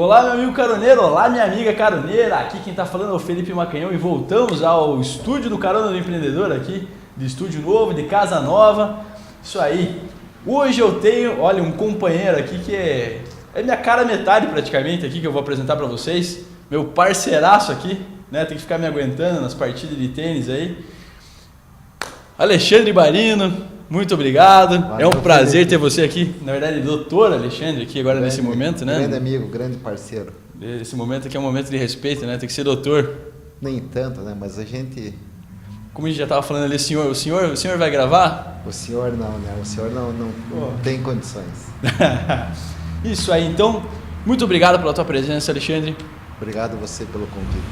Olá, meu amigo caroneiro, olá, minha amiga caroneira. Aqui quem está falando é o Felipe Macanhão e voltamos ao estúdio do Carona do Empreendedor aqui, de estúdio novo, de casa nova. Isso aí. Hoje eu tenho, olha, um companheiro aqui que é minha cara metade praticamente aqui que eu vou apresentar para vocês. Meu parceiraço aqui, né? Tem que ficar me aguentando nas partidas de tênis aí. Alexandre Barino, muito obrigado. É um prazer ter você aqui. Na verdade, doutor Alexandre aqui agora nesse momento, né? Grande amigo, grande parceiro. Esse momento aqui é um momento de respeito, né? Tem que ser doutor. Nem tanto, né? Mas a gente... Como a gente já estava falando ali, o senhor vai gravar? O senhor não, né? O senhor não tem condições. Isso aí, então. Muito obrigado pela tua presença, Alexandre. Obrigado a você pelo convite.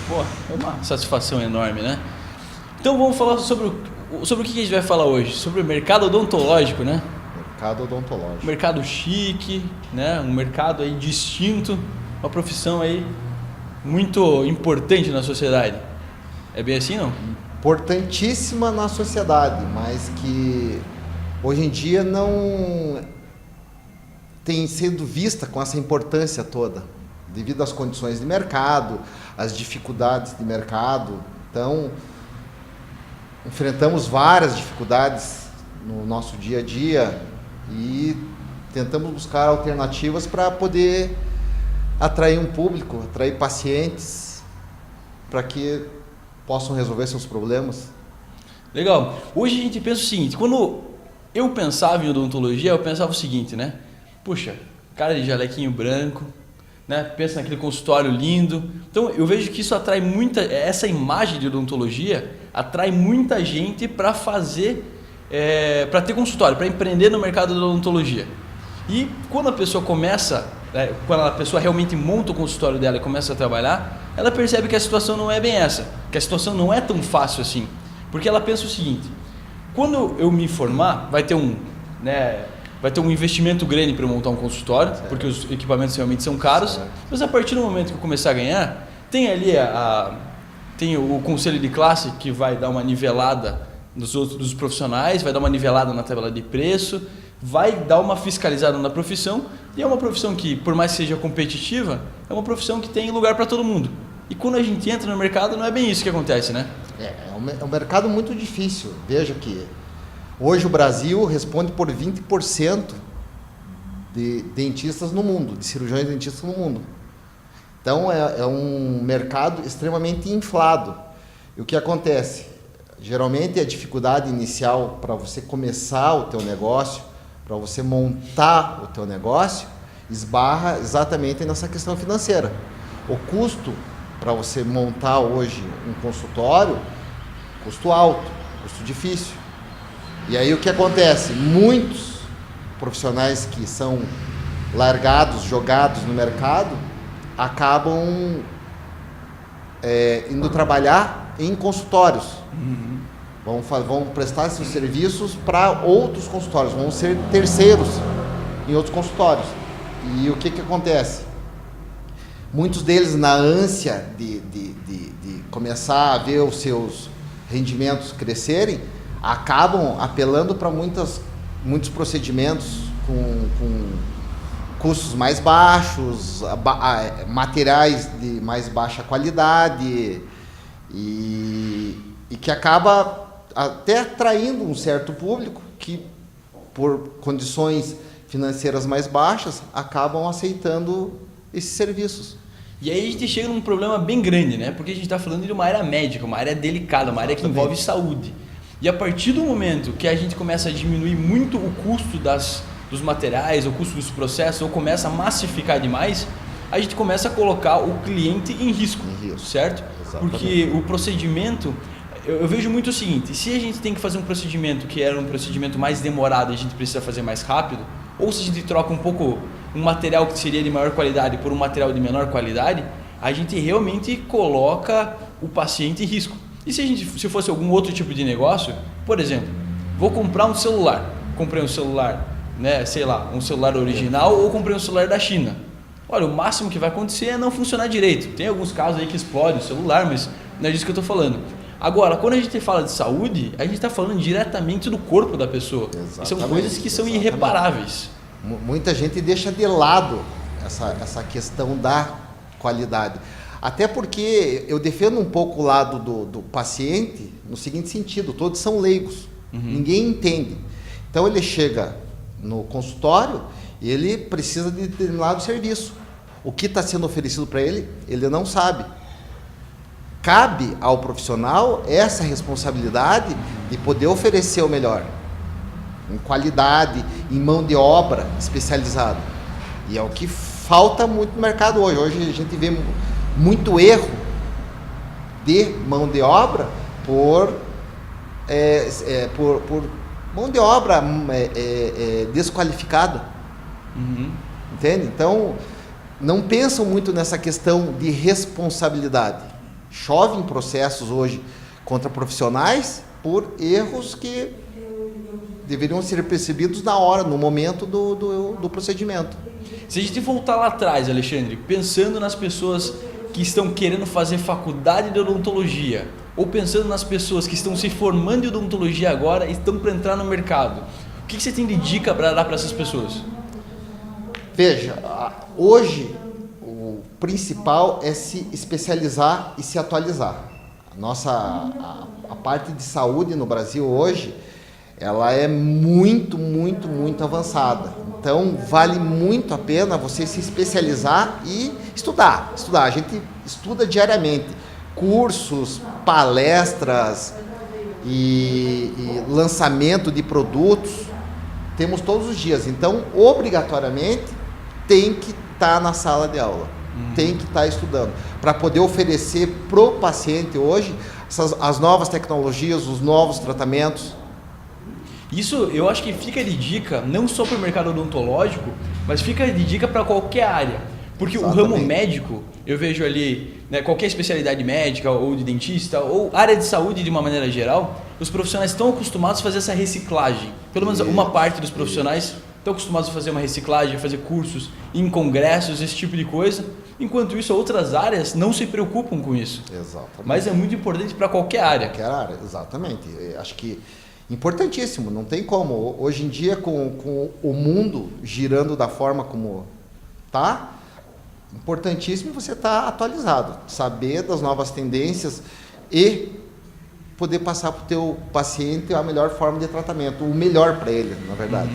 Pô, é uma satisfação enorme, né? Então vamos falar sobre o que a gente vai falar hoje? Sobre o mercado odontológico, né? Mercado odontológico. Mercado chique, né? Um mercado aí distinto, uma profissão aí muito importante na sociedade. É bem assim, não? Importantíssima na sociedade, mas que hoje em dia não tem sido vista com essa importância toda, devido às condições de mercado, às dificuldades de mercado. Então, enfrentamos várias dificuldades no nosso dia a dia e tentamos buscar alternativas para poder atrair um público, atrair pacientes, para que possam resolver seus problemas. Legal. Hoje a gente pensa o seguinte, quando eu pensava em odontologia, eu pensava o seguinte, né? Puxa, cara de jalequinho branco, né? Pensa naquele consultório lindo. Então eu vejo que isso atrai essa imagem de odontologia atrai muita gente para para ter consultório, para empreender no mercado da odontologia. E quando a pessoa quando a pessoa realmente monta o consultório dela e começa a trabalhar, ela percebe que a situação não é bem essa, que a situação não é tão fácil assim. Porque ela pensa o seguinte, quando eu me formar, vai ter um investimento grande para eu montar um consultório, certo, porque os equipamentos realmente são caros, certo, mas a partir do momento que eu começar a ganhar, tem ali tem o conselho de classe que vai dar uma nivelada dos profissionais, vai dar uma nivelada na tabela de preço, vai dar uma fiscalizada na profissão, e é uma profissão que, por mais que seja competitiva, é uma profissão que tem lugar para todo mundo. E quando a gente entra no mercado, não é bem isso que acontece, né? É um mercado muito difícil. Veja que hoje o Brasil responde por 20% de dentistas no mundo, de cirurgiões dentistas no mundo. Então é um mercado extremamente inflado. E o que acontece? Geralmente a dificuldade inicial para você começar o teu negócio, para você montar o teu negócio, esbarra exatamente nessa questão financeira. O custo para você montar hoje um consultório, custo alto, custo difícil. E aí o que acontece? Muitos profissionais que são largados, jogados no mercado, acabam indo trabalhar em consultórios. Uhum. Vão prestar esses serviços para outros consultórios, vão ser terceiros em outros consultórios. E o que acontece? Muitos deles, na ânsia de começar a ver os seus rendimentos crescerem, acabam apelando para muitos procedimentos com custos mais baixos, materiais de mais baixa qualidade e que acaba até atraindo um certo público que, por condições financeiras mais baixas, acabam aceitando esses serviços. E aí a gente chega num problema bem grande, né? Porque a gente está falando de uma área médica, uma área delicada, uma área que envolve saúde. E a partir do momento que a gente começa a diminuir muito o custo dos materiais, o custo dos processos, ou começa a massificar demais, a gente começa a colocar o cliente em risco, certo? Exatamente. Porque o procedimento, eu vejo muito o seguinte, se a gente tem que fazer um procedimento que era um procedimento mais demorado e a gente precisa fazer mais rápido, ou se a gente troca um material que seria de maior qualidade por um material de menor qualidade, a gente realmente coloca o paciente em risco. E se fosse algum outro tipo de negócio, por exemplo, vou comprar um celular, comprei um celular, né, sei lá, um celular original ou comprei um celular da China. Olha, o máximo que vai acontecer é não funcionar direito. Tem alguns casos aí que explode o celular, mas não é disso que eu estou falando. Agora, quando a gente fala de saúde, a gente está falando diretamente do corpo da pessoa. Exatamente, são coisas que são irreparáveis. Muita gente deixa de lado essa questão da qualidade. Até porque eu defendo um pouco o lado do paciente no seguinte sentido: todos são leigos, ninguém entende. Então ele chega no consultório e ele precisa de determinado serviço. O que está sendo oferecido para ele, ele não sabe. Cabe ao profissional essa responsabilidade de poder oferecer o melhor, em qualidade, em mão de obra especializada. E é o que falta muito no mercado hoje. Hoje a gente vê muito erro de mão de obra por mão de obra desqualificada. Entende? Então, não pensam muito nessa questão de responsabilidade. Chove em processos hoje contra profissionais por erros que deveriam ser percebidos na hora, no momento do procedimento. Se a gente voltar lá atrás, Alexandre, pensando nas pessoas que estão querendo fazer faculdade de odontologia, ou pensando nas pessoas que estão se formando em odontologia agora e estão para entrar no mercado, o que você tem de dica para dar para essas pessoas? Veja, hoje o principal é se especializar e se atualizar. A parte de saúde no Brasil hoje, ela é muito avançada. Então, vale muito a pena você se especializar e estudar. A gente estuda diariamente. Cursos, palestras e lançamento de produtos, temos todos os dias. Então, obrigatoriamente, tem que estar na sala de aula. Tem que estar estudando. Para poder oferecer para o paciente hoje as novas tecnologias, os novos tratamentos. Isso eu acho que fica de dica não só para o mercado odontológico, mas fica de dica para qualquer área. Porque Exatamente. O ramo médico, eu vejo ali, né, qualquer especialidade médica ou de dentista ou área de saúde de uma maneira geral, os profissionais estão acostumados a fazer essa reciclagem. Pelo menos uma parte dos profissionais estão acostumados a fazer uma reciclagem, a fazer cursos em congressos, esse tipo de coisa. Enquanto isso, outras áreas não se preocupam com isso. Exatamente. Mas é muito importante para qualquer área. Qualquer área, exatamente. Acho que importantíssimo, não tem como. Hoje em dia, com o mundo girando da forma como está, importantíssimo você estar atualizado, saber das novas tendências e poder passar para o teu paciente a melhor forma de tratamento, o melhor para ele, na verdade.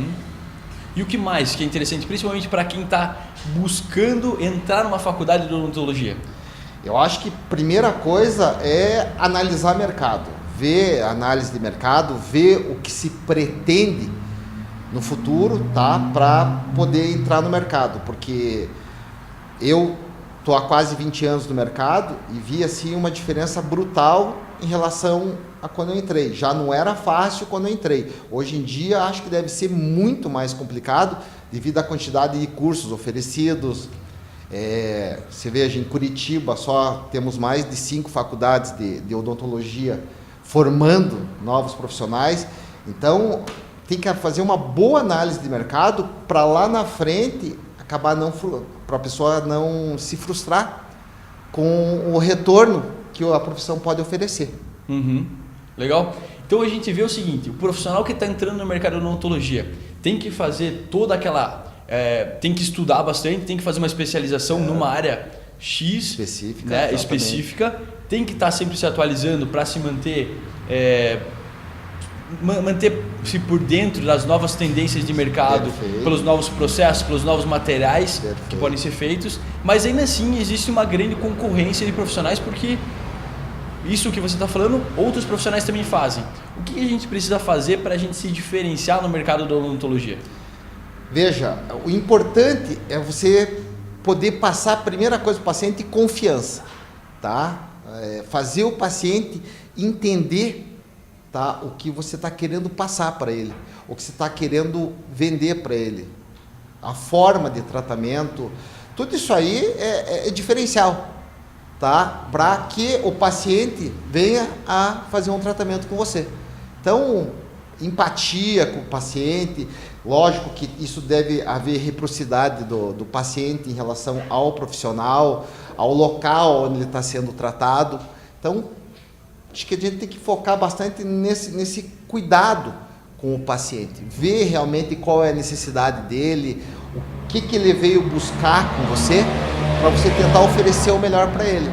E o que mais que é interessante, principalmente para quem está buscando entrar numa faculdade de odontologia? Eu acho que a primeira coisa é analisar mercado. Ver a análise de mercado, ver o que se pretende no futuro, tá? Para poder entrar no mercado, porque eu estou há quase 20 anos no mercado e vi assim uma diferença brutal em relação a quando eu entrei. Já não era fácil quando eu entrei. Hoje em dia acho que deve ser muito mais complicado devido à quantidade de cursos oferecidos. Você veja, em Curitiba só temos mais de 5 faculdades de odontologia formando novos profissionais. Então, tem que fazer uma boa análise de mercado para lá na frente acabar para a pessoa não se frustrar com o retorno que a profissão pode oferecer. Legal. Então a gente vê o seguinte: o profissional que está entrando no mercado de odontologia tem que fazer toda aquela... tem que estudar bastante, tem que fazer uma especialização numa área X específica, né, específica, tem que estar sempre se atualizando para se manter manter-se por dentro das novas tendências de mercado, pelos novos processos, pelos novos materiais que podem ser feitos, mas ainda assim existe uma grande concorrência de profissionais, porque isso que você está falando, outros profissionais também fazem. O que a gente precisa fazer para a gente se diferenciar no mercado da odontologia? Veja, o importante é você poder passar a primeira coisa para o paciente, confiança, tá? Fazer o paciente entender, tá, o que você está querendo passar para ele, o que você está querendo vender para ele, a forma de tratamento, tudo isso aí é diferencial, tá? Para que o paciente venha a fazer um tratamento com você. Então, empatia com o paciente, lógico que isso deve haver reciprocidade do paciente em relação ao profissional, ao local onde ele está sendo tratado. Então, acho que a gente tem que focar bastante nesse cuidado com o paciente, ver realmente qual é a necessidade dele, o que ele veio buscar com você, para você tentar oferecer o melhor para ele.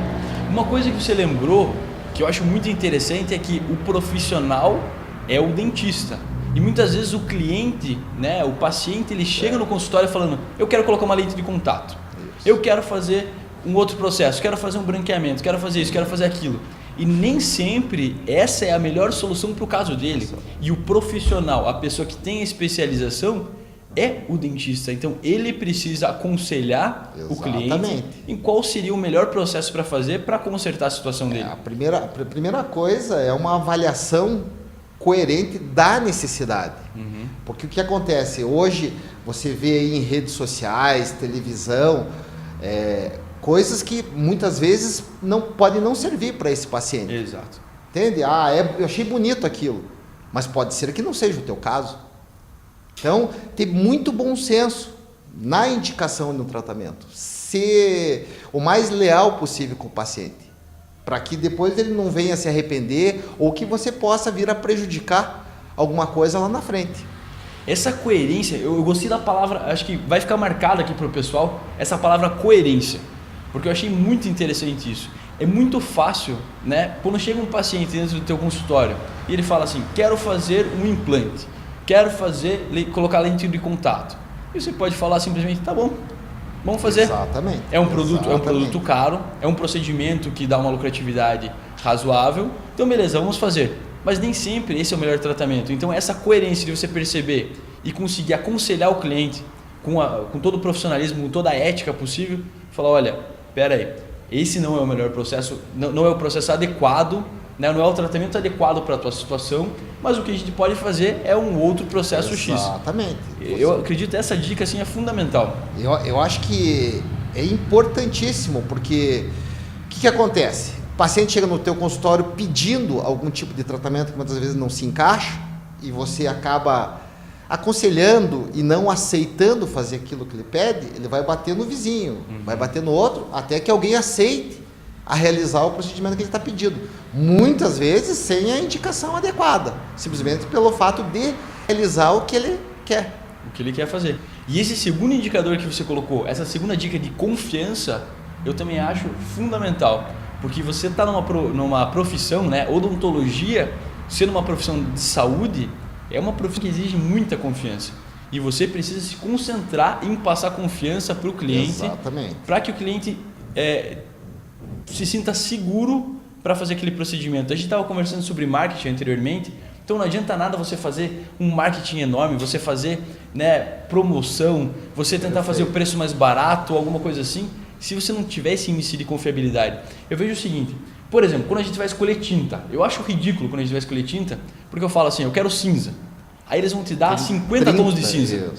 Uma coisa que você lembrou, que eu acho muito interessante, é que o profissional é o dentista. E muitas vezes o cliente, né, o paciente, ele chega no consultório falando: eu quero colocar uma lente de contato, eu quero fazer um outro processo, quero fazer um branqueamento, quero fazer isso, quero fazer aquilo. E nem sempre essa é a melhor solução para o caso dele. E o profissional, a pessoa que tem a especialização, é o dentista. Então ele precisa aconselhar o cliente em qual seria o melhor processo para fazer para consertar a situação dele. A primeira coisa é uma avaliação coerente da necessidade. Porque o que acontece? Hoje você vê aí em redes sociais, televisão, coisas que muitas vezes podem não servir para esse paciente. Exato. Entende? Eu achei bonito aquilo, mas pode ser que não seja o teu caso. Então, ter muito bom senso na indicação e no tratamento. Ser o mais leal possível com o paciente, para que depois ele não venha se arrepender ou que você possa vir a prejudicar alguma coisa lá na frente. Essa coerência, eu gostei da palavra, acho que vai ficar marcada aqui para o pessoal, essa palavra coerência, porque eu achei muito interessante isso. É muito fácil, né? Quando chega um paciente dentro do teu consultório e ele fala assim: quero fazer um implante, quero colocar lente de contato. E você pode falar simplesmente: tá bom, vamos fazer. Exatamente. É um produto caro, é um procedimento que dá uma lucratividade razoável, então beleza, vamos fazer. Mas nem sempre esse é o melhor tratamento. Então essa coerência de você perceber e conseguir aconselhar o cliente com todo o profissionalismo, com toda a ética possível, falar: olha, espera aí, esse não é o melhor processo, não é o processo adequado, né? Não é o tratamento adequado para a tua situação, mas o que a gente pode fazer é um outro processo X. Exatamente. Eu acredito que essa dica assim, é fundamental. Eu acho que é importantíssimo, porque o que acontece? O paciente chega no teu consultório pedindo algum tipo de tratamento que muitas vezes não se encaixa e você acaba aconselhando e não aceitando fazer aquilo que ele pede, ele vai bater no vizinho, vai bater no outro, até que alguém aceite a realizar o procedimento que ele está pedindo. Muitas vezes sem a indicação adequada, simplesmente pelo fato de realizar o que ele quer. O que ele quer fazer. E esse segundo indicador que você colocou, essa segunda dica de confiança, eu também acho fundamental. Porque você está numa profissão, né? Odontologia, sendo uma profissão de saúde, é uma profissão que exige muita confiança. E você precisa se concentrar em passar confiança para o cliente, para que o cliente se sinta seguro para fazer aquele procedimento. A gente estava conversando sobre marketing anteriormente, então não adianta nada você fazer um marketing enorme, você fazer, né, promoção, você tentar fazer o preço mais barato ou alguma coisa assim, se você não tiver esse índice de confiabilidade. Eu vejo o seguinte: por exemplo, quando a gente vai escolher tinta, eu acho ridículo quando a gente vai escolher tinta, porque eu falo assim: eu quero cinza. Aí eles vão te dar 50 tons de cinza.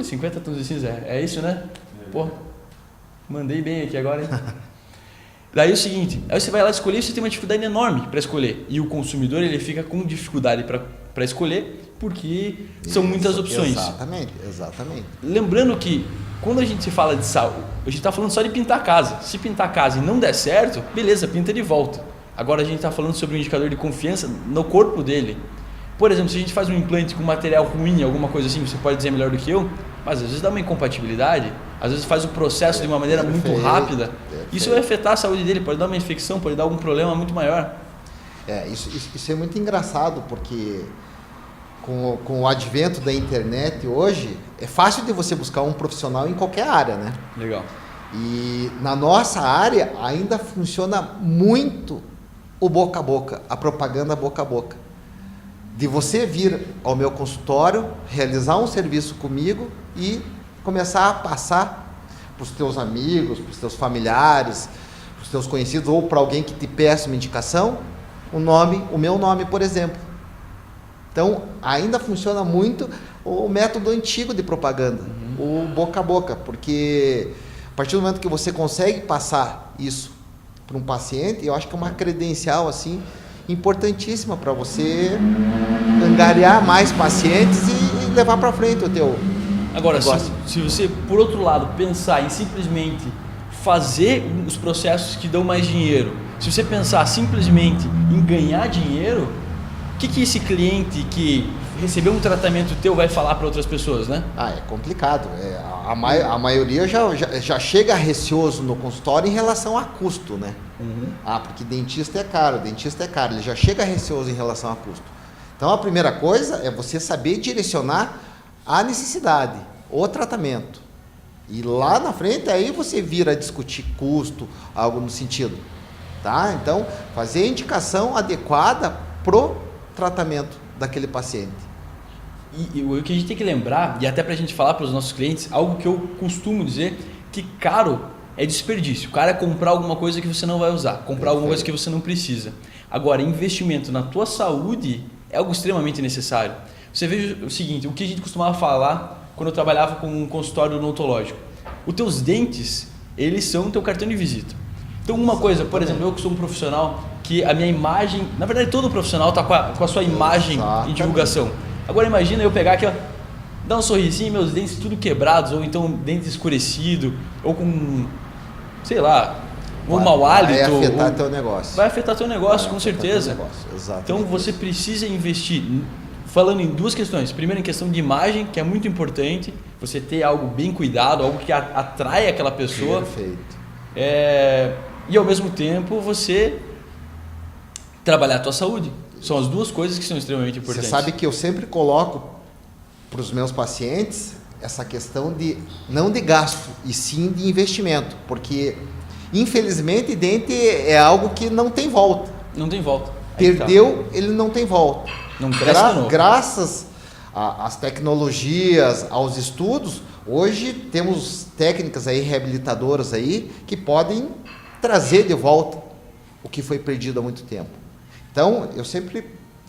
50 tons de cinza, é isso, né? Pô, mandei bem aqui agora, hein? Daí é o seguinte, aí você vai lá escolher, você tem uma dificuldade enorme para escolher. E o consumidor, ele fica com dificuldade para escolher, porque são muitas opções. Exatamente. Lembrando que quando a gente fala de saúde, a gente está falando só de pintar a casa. Se pintar a casa e não der certo, beleza, pinta de volta. Agora a gente está falando sobre um indicador de confiança no corpo dele. Por exemplo, se a gente faz um implante com material ruim, alguma coisa assim, você pode dizer melhor do que eu, mas às vezes dá uma incompatibilidade, às vezes faz o processo de uma maneira muito rápida. Isso vai afetar a saúde dele, pode dar uma infecção, pode dar algum problema muito maior. Isso é muito engraçado, porque com o advento da internet hoje, é fácil de você buscar um profissional em qualquer área, né? Legal. E na nossa área ainda funciona muito o boca a boca, a propaganda boca a boca. De você vir ao meu consultório, realizar um serviço comigo e começar a passar para os teus amigos, para os teus familiares, para os teus conhecidos ou para alguém que te peça uma indicação, o meu nome, por exemplo. Então, ainda funciona muito o método antigo de propaganda, o boca a boca, porque a partir do momento que você consegue passar isso para um paciente, eu acho que é uma credencial assim importantíssima para você angariar mais pacientes e levar para frente o teu Agora, se você, por outro lado, pensar em simplesmente fazer os processos que dão mais dinheiro, se você pensar simplesmente em ganhar dinheiro, o que esse cliente que recebeu um tratamento teu vai falar para outras pessoas, né? É complicado. A maioria já chega receoso no consultório em relação a custo, né? Porque dentista é caro, ele já chega receoso em relação a custo. Então a primeira coisa é você saber direcionar a necessidade, o tratamento. E lá na frente aí você vira a discutir custo, algo no sentido. Tá? Então, fazer a indicação adequada pro tratamento daquele paciente. E o que a gente tem que lembrar, e até para a gente falar para os nossos clientes, algo que eu costumo dizer, que caro é desperdício. O cara é comprar alguma coisa que você não vai usar, comprar alguma coisa que você não precisa. Agora, investimento na tua saúde é algo extremamente necessário. Você vê o seguinte, o que a gente costumava falar quando eu trabalhava com um consultório odontológico. Os teus dentes, eles são o teu cartão de visita. Então uma coisa, por exemplo, eu que sou um profissional que a minha imagem, na verdade todo profissional está com a sua imagem em divulgação. Agora imagina eu pegar aqui, ó, dar um sorrisinho, meus dentes tudo quebrados, ou então dentes escurecidos, ou com, sei lá, ou mau hálito. Vai afetar teu negócio. Vai afetar teu negócio, com certeza. Então você precisa investir, falando em duas questões. Primeiro em questão de imagem, que é muito importante, você ter algo bem cuidado, algo que atrai aquela pessoa. Perfeito. E ao mesmo tempo você trabalhar a tua saúde. São as duas coisas que são extremamente importantes. Você sabe que eu sempre coloco para os meus pacientes essa questão de não de gasto, e sim de investimento, porque infelizmente dente é algo que não tem volta. Não tem volta. Perdeu, ele não tem volta. Não cresce de novo. Graças às tecnologias, aos estudos, hoje temos técnicas aí reabilitadoras aí que podem trazer de volta o que foi perdido há muito tempo. Então, eu sempre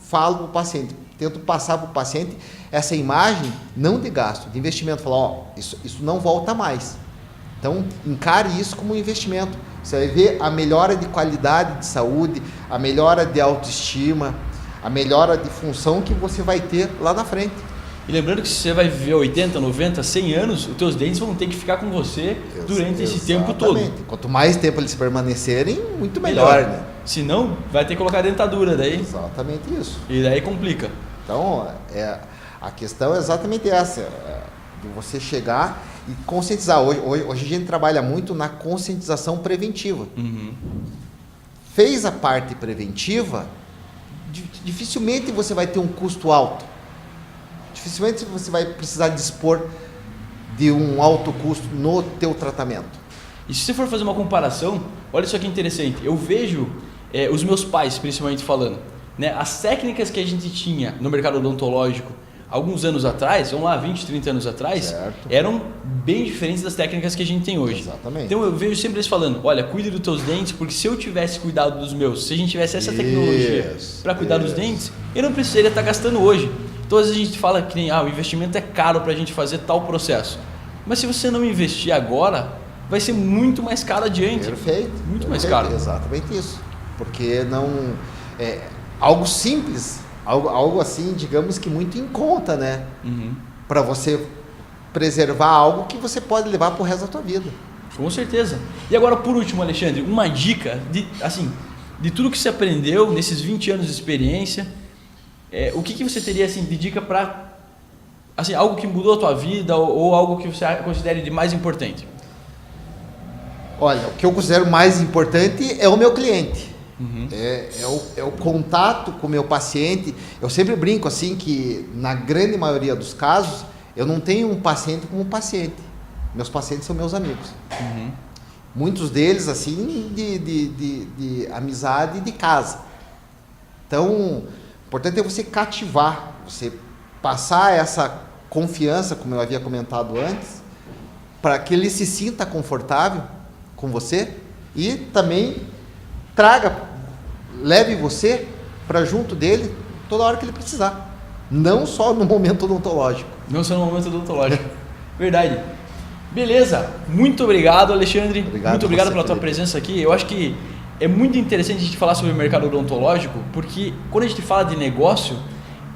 falo para o paciente, tento passar para o paciente essa imagem não de gasto, de investimento. Falar, isso não volta mais. Então, encare isso como um investimento. Você vai ver a melhora de qualidade de saúde, a melhora de autoestima, a melhora de função que você vai ter lá na frente. E lembrando que se você vai viver 80, 90, 100 anos, os teus dentes vão ter que ficar com você durante esse tempo todo. Quanto mais tempo eles permanecerem, muito melhor, né? Se não, vai ter que colocar dentadura daí. Exatamente isso. E daí complica. Então, a questão é exatamente essa, de você chegar e conscientizar. Hoje a gente trabalha muito na conscientização preventiva. Fez a parte preventiva, dificilmente você vai ter um custo alto. Dificilmente você vai precisar dispor de um alto custo no teu tratamento. E se você for fazer uma comparação, olha só que interessante. Eu vejo os meus pais, principalmente falando, né, as técnicas que a gente tinha no mercado odontológico alguns anos atrás, vamos lá, 20, 30 anos atrás, certo, eram bem diferentes das técnicas que a gente tem hoje. Exatamente. Então eu vejo sempre eles falando, olha, cuide dos teus dentes, porque se eu tivesse cuidado dos meus, se a gente tivesse essa tecnologia para cuidar dos dentes, eu não precisaria estar gastando hoje. Então às vezes a gente fala que nem, o investimento é caro para a gente fazer tal processo. Mas se você não investir agora, vai ser muito mais caro adiante. Perfeito. Muito mais caro. Exatamente isso. Porque não é algo simples, algo assim, digamos que muito em conta, né? Para você preservar algo que você pode levar para o resto da tua vida. Com certeza. E agora, por último, Alexandre, uma dica de tudo que você aprendeu nesses 20 anos de experiência. O que você teria assim, de dica para algo que mudou a tua vida ou algo que você considere de mais importante? Olha, o que eu considero mais importante é o meu cliente. É o contato com o meu paciente. Eu sempre brinco assim que na grande maioria dos casos eu não tenho um paciente como paciente. Meus pacientes são meus amigos. Muitos deles assim de amizade de casa. Então, o importante é você cativar, você passar essa confiança, como eu havia comentado antes, para que ele se sinta confortável com você e também leve você para junto dele toda hora que ele precisar. Não só no momento odontológico. Não só no momento odontológico. Verdade. Beleza. Muito obrigado, Alexandre. Muito obrigado pela tua presença aqui. Eu acho que é muito interessante a gente falar sobre o mercado odontológico, porque quando a gente fala de negócio,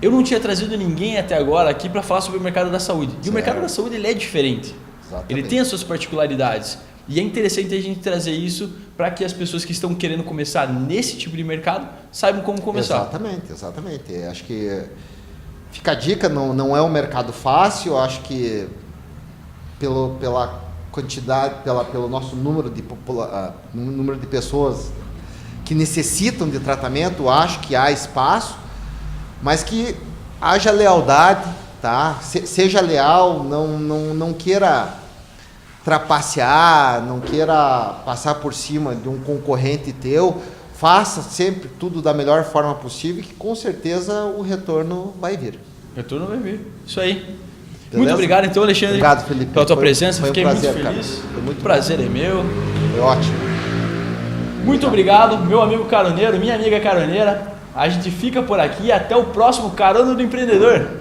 eu não tinha trazido ninguém até agora aqui para falar sobre o mercado da saúde. E o mercado da saúde ele é diferente. Exatamente. Ele tem as suas particularidades. E é interessante a gente trazer isso para que as pessoas que estão querendo começar nesse tipo de mercado saibam como começar. Exatamente, exatamente. Acho que fica a dica, não é um mercado fácil, acho que pela quantidade, pelo nosso número de pessoas que necessitam de tratamento, acho que há espaço, mas que haja lealdade, tá? Seja leal, não queira trapacear, não queira passar por cima de um concorrente teu, faça sempre tudo da melhor forma possível, que com certeza o retorno vai vir. O retorno vai vir, isso aí. Beleza? Muito obrigado então, Alexandre. Obrigado, Felipe. Pela tua presença, foi fiquei um prazer, muito feliz. Cara. Foi muito prazer bom. é meu. Foi ótimo. Muito obrigado, meu amigo caroneiro, minha amiga caroneira. A gente fica por aqui e até o próximo Carona do Empreendedor.